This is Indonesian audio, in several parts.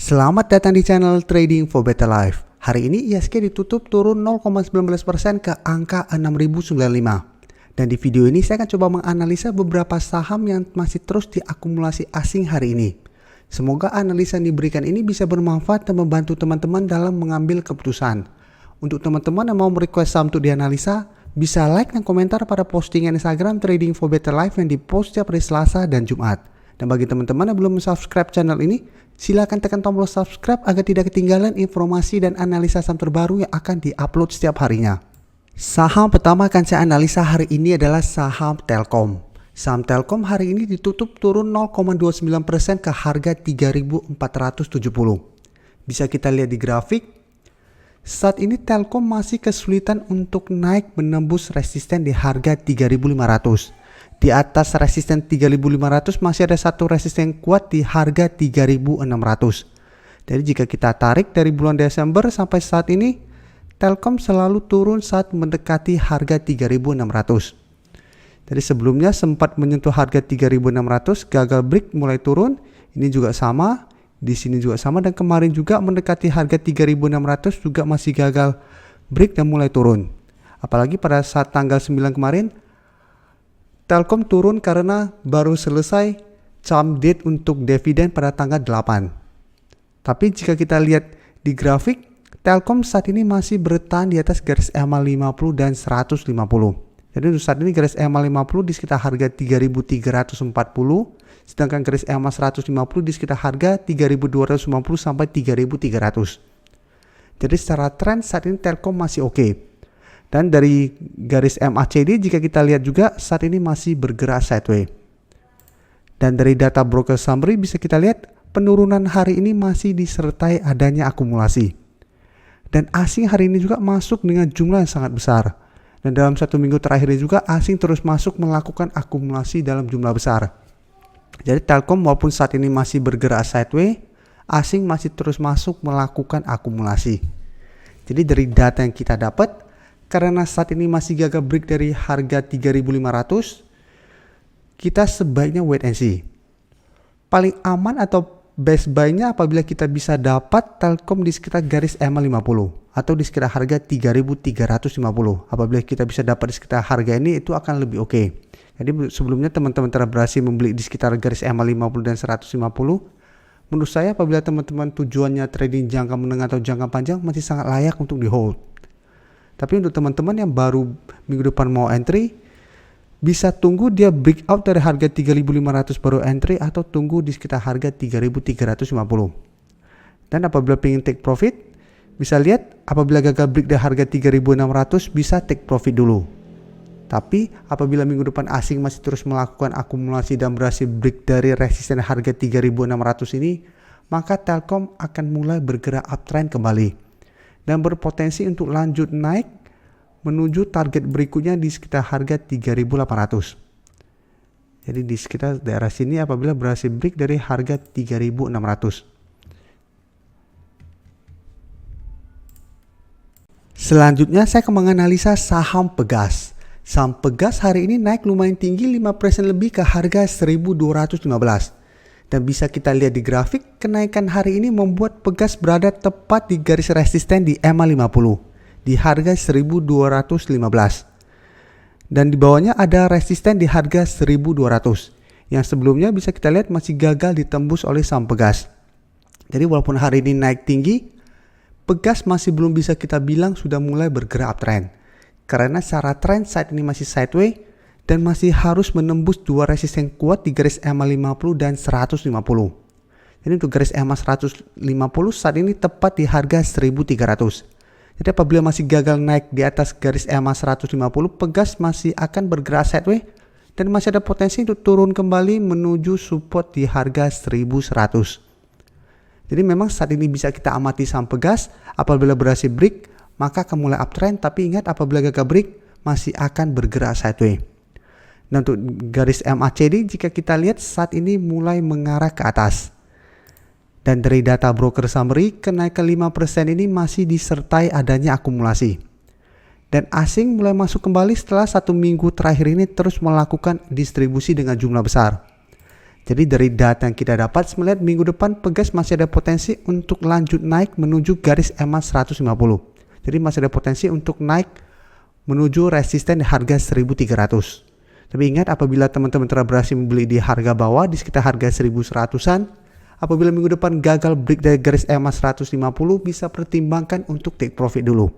Selamat datang di channel Trading for Better Life. Hari ini ISG ditutup turun 0,19% ke angka 6095. Dan di video ini saya akan coba menganalisa beberapa saham yang masih terus diakumulasi asing hari ini. Semoga analisa yang diberikan ini bisa bermanfaat dan membantu teman-teman dalam mengambil keputusan. Untuk teman-teman yang mau merequest saham untuk dianalisa, bisa like dan komentar pada postingan Instagram Trading for Better Life yang dipost setiap hari Selasa dan Jumat. Dan bagi teman-teman yang belum subscribe channel ini, silakan tekan tombol subscribe agar tidak ketinggalan informasi dan analisa saham terbaru yang akan diupload setiap harinya. Saham pertama akan saya analisa hari ini adalah saham Telkom. Saham Telkom hari ini ditutup turun 0,29% ke harga 3.470. Bisa kita lihat di grafik. Saat ini Telkom masih kesulitan untuk naik menembus resisten di harga 3.500. Di atas resisten 3.500 masih ada satu resisten kuat di harga 3.600. Jadi jika kita tarik dari bulan Desember sampai saat ini, Telkom selalu turun saat mendekati harga 3.600. Jadi sebelumnya sempat menyentuh harga 3.600, gagal break mulai turun. Ini juga sama, di sini juga sama, dan kemarin juga mendekati harga 3.600 juga masih gagal break dan mulai turun. Apalagi pada saat tanggal 9 kemarin, Telkom turun karena baru selesai charm date untuk dividen pada tanggal 8. Tapi jika kita lihat di grafik, Telkom saat ini masih bertahan di atas garis EMA 50 dan 150. Jadi untuk saat ini garis EMA 50 di sekitar harga 3.340, sedangkan garis EMA 150 di sekitar harga 3.250 sampai 3.300. Jadi secara tren saat ini Telkom masih oke. Dan dari garis MACD jika kita lihat juga saat ini masih bergerak sideways. Dan dari data broker summary bisa kita lihat penurunan hari ini masih disertai adanya akumulasi. Dan asing hari ini juga masuk dengan jumlah yang sangat besar. Dan dalam satu minggu terakhir ini juga asing terus masuk melakukan akumulasi dalam jumlah besar. Jadi Telkom walaupun saat ini masih bergerak sideways, asing masih terus masuk melakukan akumulasi. Jadi dari data yang kita dapat, karena saat ini masih gagal break dari harga 3.500, kita sebaiknya wait and see. Paling aman atau best buy-nya apabila kita bisa dapat Telkom di sekitar garis EMA 50 atau di sekitar harga 3.350. Apabila kita bisa dapat di sekitar harga ini, itu akan lebih oke. Jadi sebelumnya teman-teman telah berhasil membeli di sekitar garis EMA 50 dan 150. Menurut saya apabila teman-teman tujuannya trading jangka menengah atau jangka panjang, masih sangat layak untuk di hold. Tapi untuk teman-teman yang baru minggu depan mau entry, bisa tunggu dia breakout dari harga 3.500 baru entry, atau tunggu di sekitar harga 3.350. Dan apabila ingin take profit, bisa lihat apabila gagal break dari harga 3.600 bisa take profit dulu. Tapi apabila minggu depan asing masih terus melakukan akumulasi dan berhasil break dari resisten harga 3.600 ini, maka Telkom akan mulai bergerak uptrend kembali dan berpotensi untuk lanjut naik menuju target berikutnya di sekitar harga 3.800. Jadi di sekitar daerah sini apabila berhasil break dari harga 3.600. Selanjutnya saya akan menganalisa saham Pegas. Saham Pegas hari ini naik lumayan tinggi 5% lebih ke harga 1.215. Dan bisa kita lihat di grafik, kenaikan hari ini membuat Pegas berada tepat di garis resisten di EMA 50 di harga 1.215. Dan di bawahnya ada resisten di harga 1.200 yang sebelumnya bisa kita lihat masih gagal ditembus oleh saham Pegas. Jadi walaupun hari ini naik tinggi, Pegas masih belum bisa kita bilang sudah mulai bergerak uptrend. Karena secara tren saat ini masih sideways dan masih harus menembus dua resisten kuat di garis EMA 50 dan 150. Jadi untuk garis EMA 150 saat ini tepat di harga 1.300. Jadi apabila masih gagal naik di atas garis EMA 150, Pegas masih akan bergerak sideways dan masih ada potensi untuk turun kembali menuju support di harga 1.100. Jadi memang saat ini bisa kita amati saham Pegas, apabila berhasil break maka akan mulai uptrend, tapi ingat apabila gagal break masih akan bergerak sideways. Dan untuk garis MACD jika kita lihat saat ini mulai mengarah ke atas. Dan dari data broker summary, kenaikan 5% ini masih disertai adanya akumulasi. Dan asing mulai masuk kembali setelah satu minggu terakhir ini terus melakukan distribusi dengan jumlah besar. Jadi dari data yang kita dapat, melihat minggu depan Pegas masih ada potensi untuk lanjut naik menuju garis EMA 150. Jadi masih ada potensi untuk naik menuju resisten di harga 1300. Tapi ingat, apabila teman-teman telah berhasil membeli di harga bawah di sekitar harga 1100-an, apabila minggu depan gagal break dari garis EMA 150, bisa pertimbangkan untuk take profit dulu.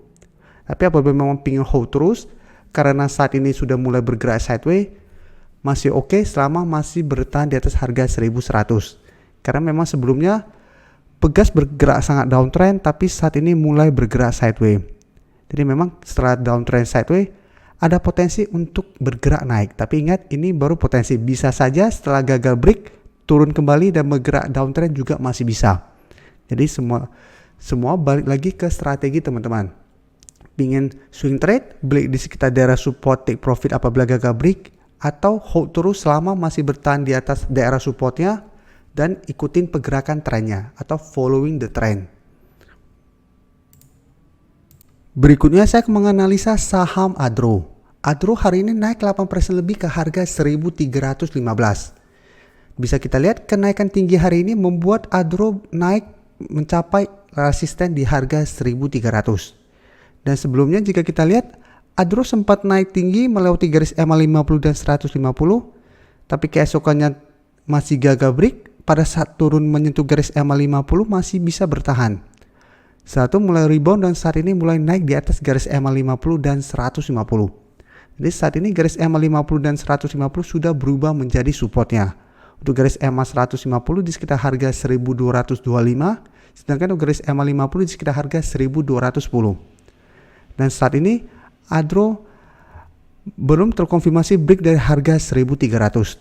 Tapi apabila memang ingin hold terus, karena saat ini sudah mulai bergerak sideways, masih oke selama masih bertahan di atas harga 1100. Karena memang sebelumnya Pegas bergerak sangat downtrend, tapi saat ini mulai bergerak sideways. Jadi memang setelah downtrend sideways ada potensi untuk bergerak naik. Tapi ingat, ini baru potensi. Bisa saja setelah gagal break turun kembali dan bergerak downtrend juga masih bisa. Jadi semua balik lagi ke strategi teman-teman. Pingin swing trade, beli di sekitar daerah support, take profit apabila gagal break, atau hold terus selama masih bertahan di atas daerah supportnya dan ikutin pergerakan trennya atau following the trend. Berikutnya saya akan menganalisa saham Adro. Adro hari ini naik 8% lebih ke harga 1315. Bisa kita lihat kenaikan tinggi hari ini membuat Adro naik mencapai resisten di harga 1300. Dan sebelumnya jika kita lihat, Adro sempat naik tinggi melewati garis EMA 50 dan 150, tapi keesokannya masih gagal break. Pada saat turun menyentuh garis EMA 50 masih bisa bertahan. Saat itu mulai rebound dan saat ini mulai naik di atas garis EMA 50 dan 150. Jadi saat ini garis EMA 50 dan 150 sudah berubah menjadi supportnya. Untuk garis EMA 150 di sekitar harga 1225, sedangkan untuk garis EMA 50 di sekitar harga 1210. Dan saat ini Adro belum terkonfirmasi break dari harga 1300.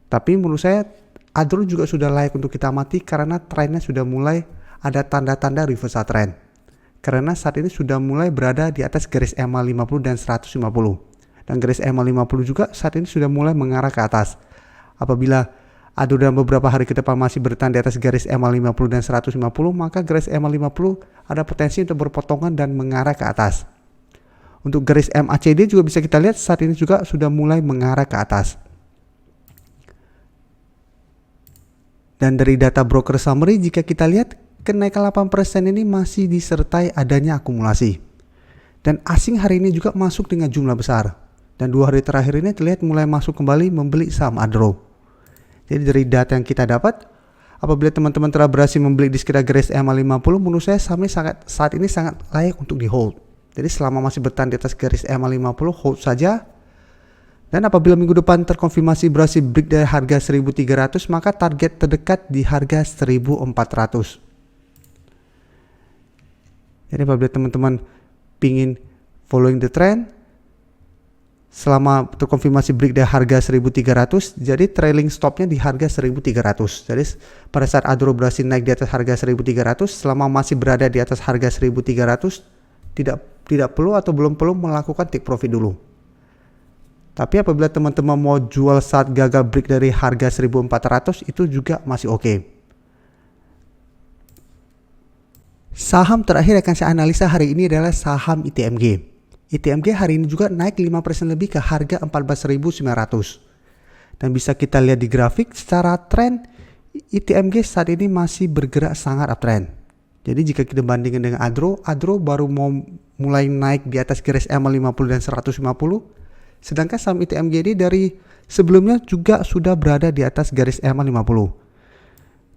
Tapi menurut saya Adro juga sudah layak untuk kita amati karena trennya sudah mulai ada tanda-tanda reversal trend. Karena saat ini sudah mulai berada di atas garis EMA 50 dan 150. Dan garis EMA 50 juga saat ini sudah mulai mengarah ke atas. Apabila Adro dalam beberapa hari ke depan masih bertahan di atas garis EMA 50 dan 150, maka garis EMA 50 ada potensi untuk berpotongan dan mengarah ke atas. Untuk garis MACD juga bisa kita lihat saat ini juga sudah mulai mengarah ke atas. Dan dari data broker summary jika kita lihat kenaikan 8% ini masih disertai adanya akumulasi. Dan asing hari ini juga masuk dengan jumlah besar. Dan 2 hari terakhir ini terlihat mulai masuk kembali membeli saham Adro. Jadi dari data yang kita dapat, apabila teman-teman telah berhasil membeli di sekitar garis EMA 50, menurut saya saham ini saat ini sangat layak untuk di hold. Jadi selama masih bertahan di atas garis EMA 50, hold saja. Dan apabila minggu depan terkonfirmasi berhasil break dari harga 1300, maka target terdekat di harga 1400. Jadi apabila teman-teman pingin following the trend, selama terkonfirmasi break dari harga 1300, jadi trailing stopnya di harga 1300. Jadi pada saat Adro berhasil naik di atas harga 1300, selama masih berada di atas harga 1300, tidak perlu atau belum perlu melakukan take profit dulu. Tapi apabila teman-teman mau jual saat gagal break dari harga 1400, itu juga masih oke. Saham terakhir yang akan saya analisa hari ini adalah saham ITMG. ITMG hari ini juga naik 5% lebih ke harga 14.900. Dan bisa kita lihat di grafik secara tren, ITMG saat ini masih bergerak sangat uptrend. Jadi jika kita bandingkan dengan Adro baru mau mulai naik di atas garis EMA 50 dan 150. Sedangkan saham ITMG ini dari sebelumnya juga sudah berada di atas garis EMA 50.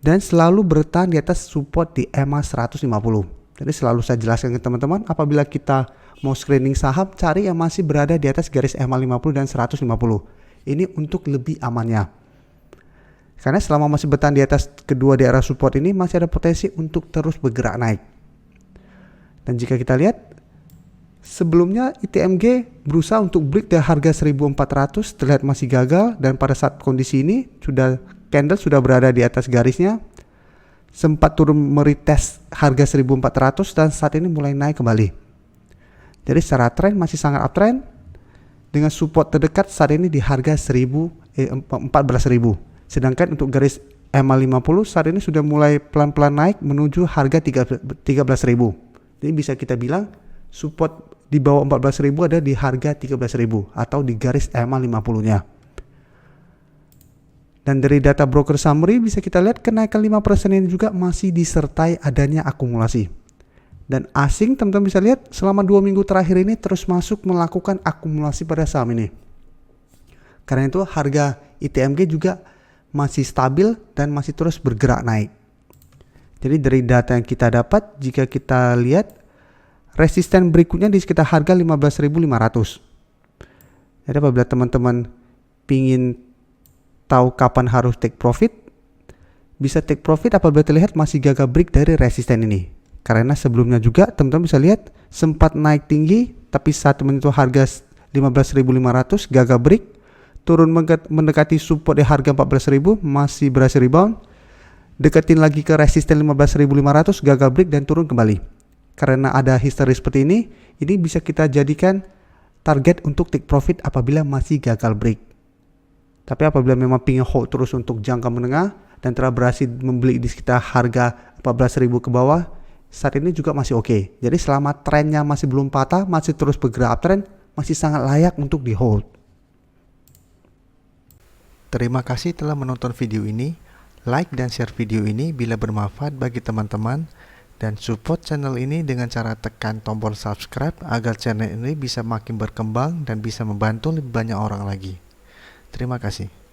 Dan selalu bertahan di atas support di EMA 150. Jadi selalu saya jelaskan ke teman-teman, apabila kita mau screening saham, cari yang masih berada di atas garis EMA 50 dan 150. Ini untuk lebih amannya. Karena selama masih bertahan di atas kedua daerah support ini, masih ada potensi untuk terus bergerak naik. Dan jika kita lihat, sebelumnya ITMG berusaha untuk break dari harga 1400, terlihat masih gagal. Dan pada saat kondisi ini, candle sudah berada di atas garisnya, sempat turun meretest harga 1400 dan saat ini mulai naik kembali. Jadi secara tren masih sangat uptrend, dengan support terdekat saat ini di harga 14.000. Sedangkan untuk garis EMA 50 saat ini sudah mulai pelan-pelan naik menuju harga 13.000. Jadi bisa kita bilang support di bawah 14.000 ada di harga 13.000 atau di garis EMA 50-nya. Dan dari data broker summary bisa kita lihat kenaikan 5% ini juga masih disertai adanya akumulasi. Dan asing teman-teman bisa lihat selama 2 minggu terakhir ini terus masuk melakukan akumulasi pada saham ini. Karena itu harga ITMG juga masih stabil dan masih terus bergerak naik. Jadi dari data yang kita dapat, jika kita lihat resisten berikutnya di sekitar harga 15.500. Jadi apabila teman-teman pingin tahu kapan harus take profit, bisa take profit apabila terlihat masih gagal break dari resisten ini. Karena sebelumnya juga teman-teman bisa lihat sempat naik tinggi, tapi saat menyentuh harga 15.500 gagal break, turun mendekati support di harga 14.000 masih berhasil rebound, deketin lagi ke resisten 15.500 gagal break dan turun kembali. Karena ada history seperti ini bisa kita jadikan target untuk take profit apabila masih gagal break. Tapi apabila memang pingin hold terus untuk jangka menengah dan telah berhasil membeli di sekitar harga 14.000 ke bawah, saat ini juga masih oke. Jadi selama trennya masih belum patah, masih terus bergerak uptrend, masih sangat layak untuk di hold. Terima kasih telah menonton video ini. Like dan share video ini bila bermanfaat bagi teman-teman, dan support channel ini dengan cara tekan tombol subscribe agar channel ini bisa makin berkembang dan bisa membantu lebih banyak orang lagi. Terima kasih.